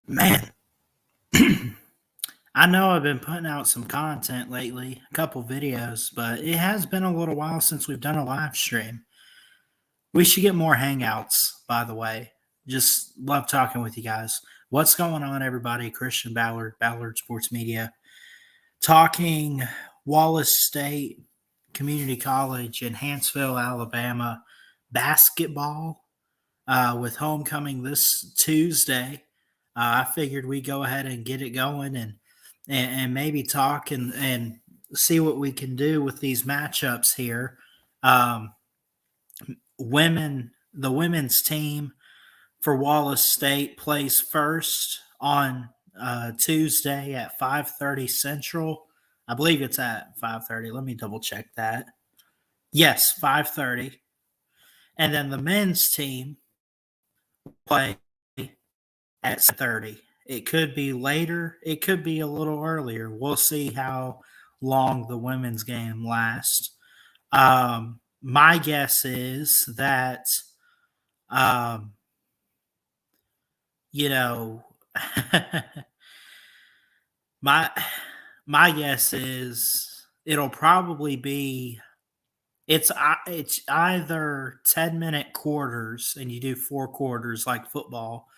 Man, I know I've been putting out some content lately, a couple videos, but it has been a little while since we've done a live stream. We should get more hangouts, by the way. Just love talking with you guys. What's going on, everybody? Christian Ballard, Ballard Sports Media, talking Wallace State Community College in Hanceville, Alabama basketball with homecoming this Tuesday. I figured we'd go ahead and get it going and maybe talk and see what we can do with these matchups here. Um, the women's team for Wallace State plays first on Tuesday at 5:30 Central. I believe it's at 5:30. Let me double check that. Yes, 5:30. And then the men's team play at 30. It could be later, it could be a little earlier. We'll see how long the women's game lasts. My guess is that, um, you know, my my guess is it'll probably be it's either 10-minute quarters and you do four quarters like football,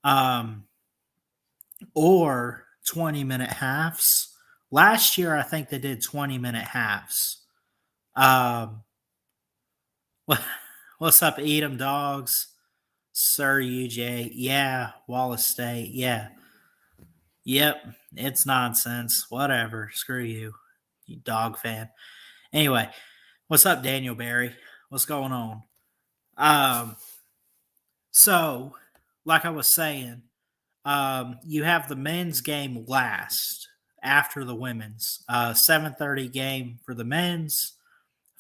um, or 20-minute halves. Last year, I think they did 20-minute halves. Um, what's up, Edom Dogs? Sir UJ. Yeah, Wallace State. Yeah. Yep. It's nonsense. Whatever. Screw you, you dog fan. Anyway, what's up, Daniel Barry? What's going on? Um, so, like I was saying, you have the men's game last after the women's. 7:30 game for the men's,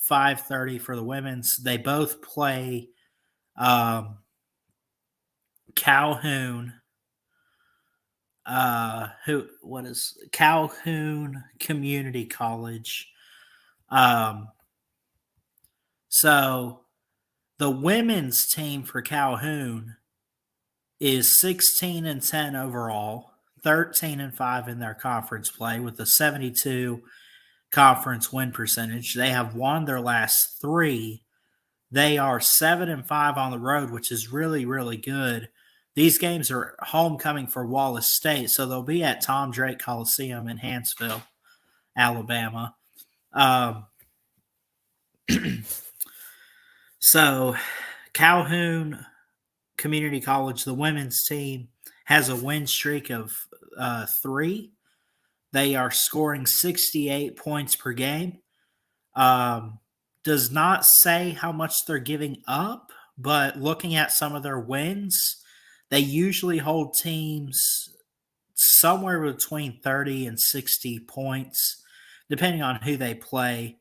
5:30 for the women's. They both play um, Calhoun. What is Calhoun Community College? Um, so the women's team for Calhoun is 16-10 overall, 13-5 in their conference play with a 72 conference win percentage. They have won their last three. They are 7-5 on the road, which is really, really good. These games are homecoming for Wallace State, so they'll be at Tom Drake Coliseum in Hanceville, Alabama. So Calhoun Community College, the women's team, has a win streak of 3. They are scoring 68 points per game. Does not say how much they're giving up, but looking at some of their wins, they usually hold teams somewhere between 30 and 60 points, depending on who they play.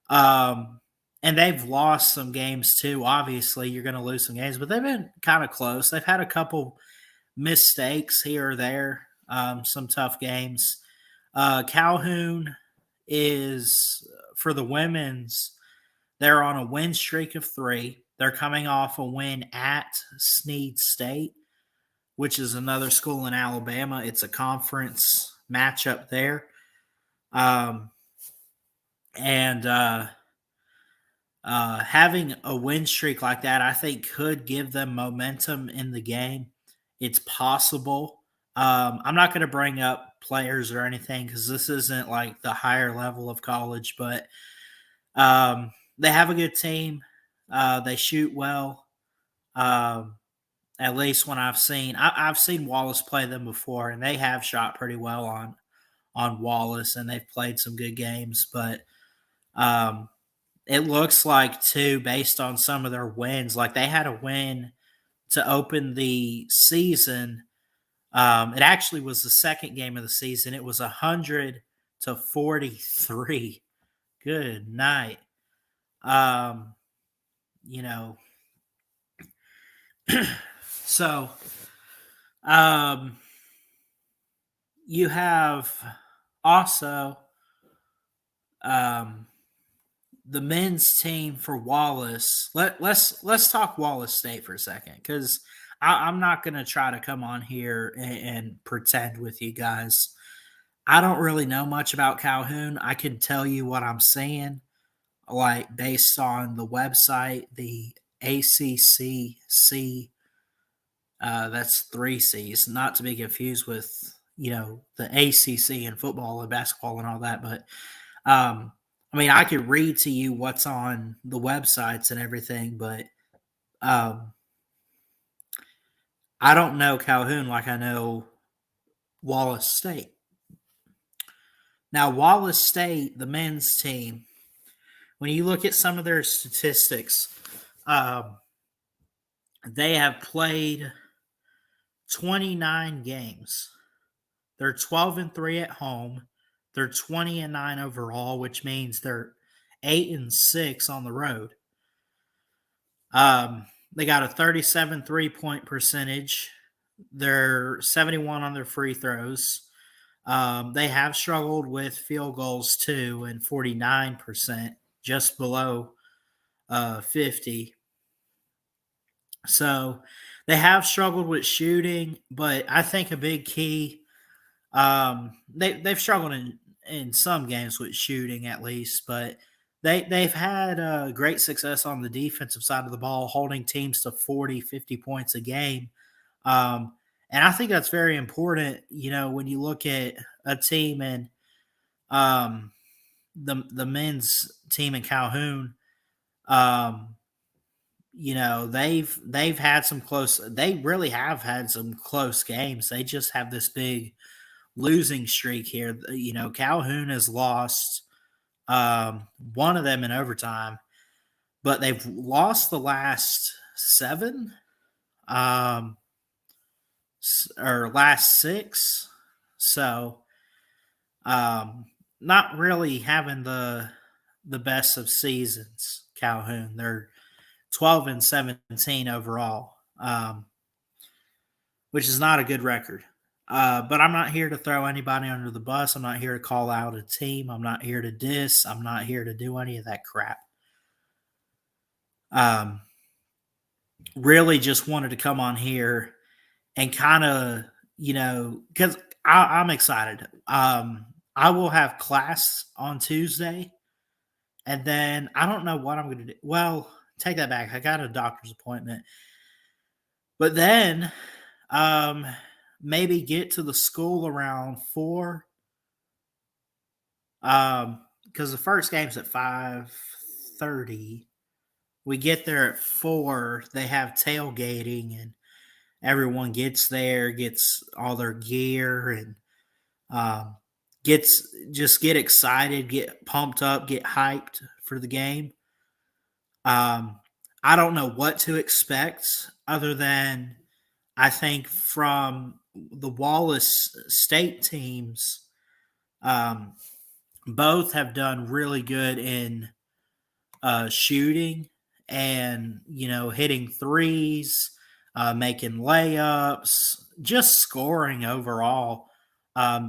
And they've lost some games too. Obviously, you're going to lose some games, but they've been kind of close. They've had a couple mistakes here or there, some tough games. Calhoun is, for the women's, they're on a win streak of 3. They're coming off a win at Snead State, which is another school in Alabama. It's a conference matchup there. Having a win streak like that, I think, could give them momentum in the game. It's possible. I'm not going to bring up players or anything because this isn't like the higher level of college, but they have a good team. They shoot well. At least when I've seen Wallace play them before, and they have shot pretty well on Wallace, and they've played some good games. But it looks like too, based on some of their wins, like they had a win to open the season. It actually was the second game of the season. It was 100-43. Good night. You know, so you have also the men's team for Wallace. Let's talk Wallace State for a second, because I'm not going to try to come on here and pretend with you guys. I don't really know much about Calhoun. I can tell you what I'm seeing, like based on the website, the ACCC. That's three C's, not to be confused with the ACC and football and basketball and all that. But I mean, I could read to you what's on the websites and everything, but um, I don't know Calhoun like I know Wallace State. Now, Wallace State, the men's team, when you look at some of their statistics, um, they have played 29 games. They're 12-3 at home. They're 20-9 overall, which means they're 8-6 on the road. They got a 37 3-point percentage. They're 71 on their free throws. They have struggled with field goals too, and 49%, just below 50. So they have struggled with shooting, but I think a big key. They've struggled in some games with shooting at least, but they've had great success on the defensive side of the ball, holding teams to 40, 50 points a game. Um, and I think that's very important, when you look at a team and um, the men's team in Calhoun. Um, they've had some close. They really have had some close games. They just have this big losing streak here. Calhoun has lost one of them in overtime, but they've lost the last seven. Or last six. So, not really having the best of seasons. Calhoun, they're 12-17 overall, which is not a good record. But I'm not here to throw anybody under the bus. I'm not here to call out a team. I'm not here to diss. I'm not here to do any of that crap. Really just wanted to come on here and kind of, because I'm excited. I will have class on Tuesday, and then I don't know what I'm going to do. Well, take that back. I got a doctor's appointment, but then maybe get to the school around 4. Because the first game's at 5:30. We get there at 4. They have tailgating, and everyone gets there, gets all their gear, and get excited, get pumped up, get hyped for the game. I don't know what to expect other than I think from the Wallace State teams, both have done really good in shooting and hitting threes, making layups, just scoring overall.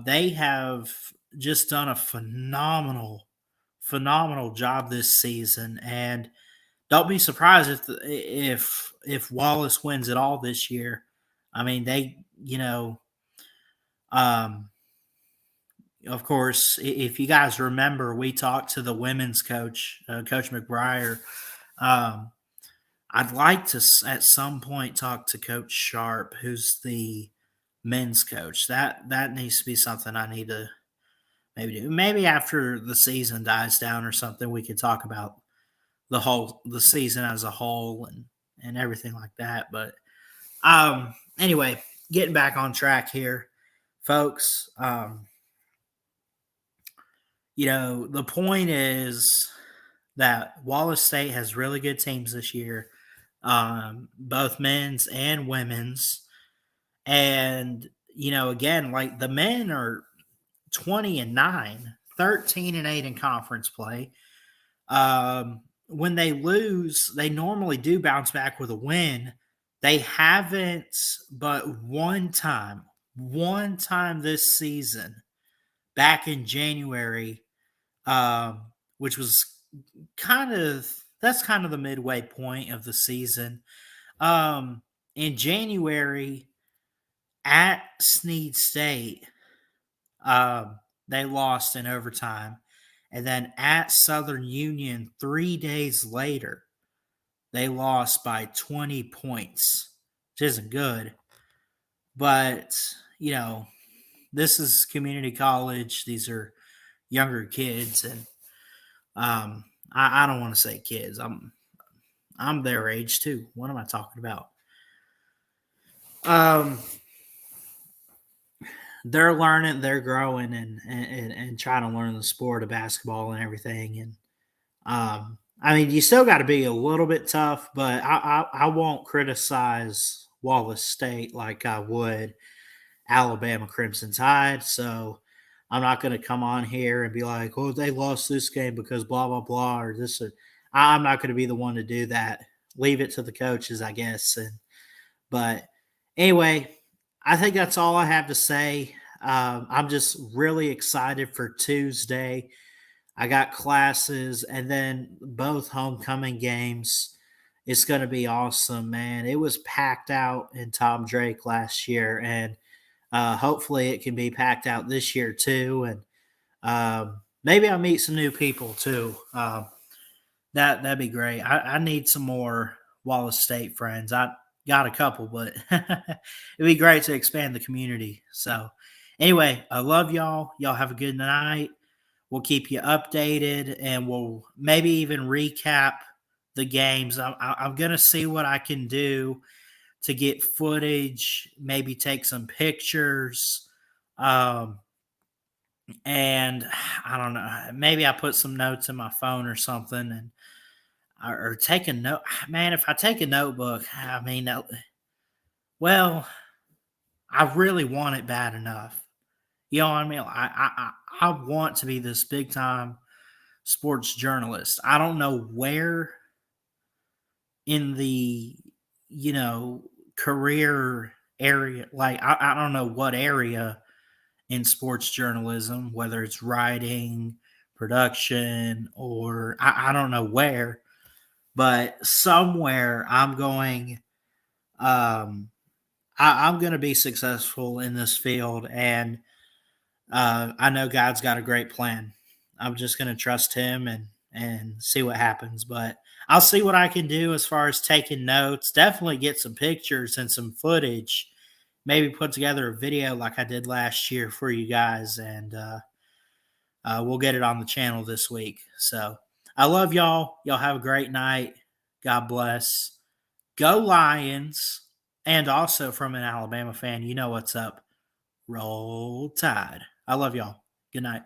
They have just done a phenomenal job this season, and don't be surprised if Wallace wins it all this year. I mean, they um, of course, if you guys remember, we talked to the women's coach, Coach McBriar. Um, I'd like to at some point talk to Coach Sharp, who's the men's coach. That needs to be something I need to maybe do. Maybe after the season dies down or something, we could talk about the season as a whole and everything like that. But anyway, getting back on track here, folks. The point is that Wallace State has really good teams this year, both men's and women's. And, again, like the men are 20-9, 13-8 in conference play. When they lose, they normally do bounce back with a win. They haven't, but one time this season, back in January, which was that's kind of the midway point of the season. in January at Snead State, they lost in overtime. And then at Southern Union, 3 days later, they lost by 20 points, which isn't good. But, this is community college. These are younger kids. And I don't want to say kids. I'm their age too. What am I talking about? Um, they're learning, they're growing, and trying to learn the sport of basketball and everything. And I mean, you still got to be a little bit tough, but I won't criticize Wallace State like I would Alabama Crimson Tide. So I'm not going to come on here and be like, "Oh, they lost this game because blah blah blah," or this. I'm not going to be the one to do that. Leave it to the coaches, I guess. But anyway, I think that's all I have to say. I'm just really excited for Tuesday. I got classes and then both homecoming games. It's going to be awesome, man. It was packed out in Tom Drake last year, and hopefully it can be packed out this year too. And maybe I'll meet some new people too. That'd be great. I need some more Wallace State friends. I got a couple, but it'd be great to expand the community. So, anyway, I love y'all. Y'all have a good night. We'll keep you updated, and we'll maybe even recap the games. I'm gonna see what I can do to get footage, maybe take some pictures, and I don't know. Maybe I put some notes in my phone or something, and or take a note. Man, if I take a notebook, I mean, well, I really want it bad enough. You know what I mean? I want to be this big time sports journalist. I don't know where in the career area, like I don't know what area in sports journalism, whether it's writing, production, or I don't know where, but somewhere I'm going. I'm going to be successful in this field, and I know God's got a great plan. I'm just going to trust Him and see what happens. But I'll see what I can do as far as taking notes. Definitely get some pictures and some footage. Maybe put together a video like I did last year for you guys, and we'll get it on the channel this week. So I love y'all. Y'all have a great night. God bless. Go Lions. And also from an Alabama fan, you know what's up. Roll Tide. I love y'all. Good night.